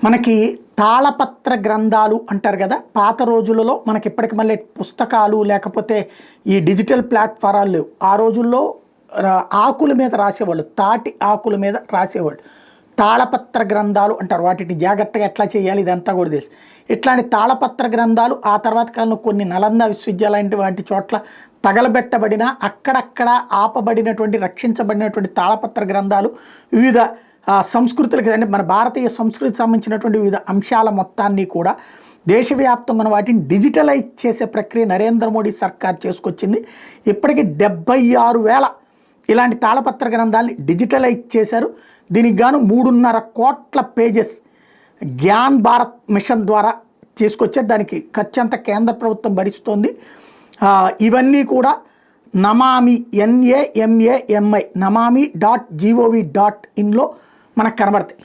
మనకి తాళపత్ర గ్రంథాలు అంటారు కదా. పాత రోజులలో మనకి ఇప్పటికి మళ్ళీ పుస్తకాలు లేకపోతే ఈ డిజిటల్ ప్లాట్ఫారాలు లేవు. ఆ రోజుల్లో ఆకుల మీద రాసేవాళ్ళు, తాటి ఆకుల మీద రాసేవాళ్ళు. తాళపత్ర గ్రంథాలు అంటారు. వాటిని జాగ్రత్తగా ఎట్లా చేయాలి ఇదంతా కూడా తెలుసు. ఇట్లాంటి తాళపత్ర గ్రంథాలు ఆ తర్వాత కాలంలో కొన్ని నలంద విశ్వవిద్యాలయం వంటి చోట్ల తగలబెట్టబడిన, అక్కడక్కడ ఆపబడినటువంటి, రక్షించబడినటువంటి తాళపత్ర గ్రంథాలు వివిధ సంస్కృతులకి, అంటే మన భారతీయ సంస్కృతికి సంబంధించినటువంటి వివిధ అంశాల మొత్తాన్ని కూడా దేశవ్యాప్తంగా వాటిని డిజిటలైజ్ చేసే ప్రక్రియ నరేంద్ర మోడీ సర్కార్ చేసుకొచ్చింది. ఇప్పటికీ 76,000 ఇలాంటి తాళపత్ర గ్రంథాలని డిజిటలైజ్ చేశారు. దీనికి గాను 3.5 కోట్ల పేజెస్ జ్ఞాన్ భారత్ మిషన్ ద్వారా చేసుకొచ్చారు. దానికి ఖర్చు అంతా కేంద్ర ప్రభుత్వం భరిస్తోంది. ఇవన్నీ కూడా నమామి NAMAMI నమామి.gov.inలో మనకు కనబడతాయి.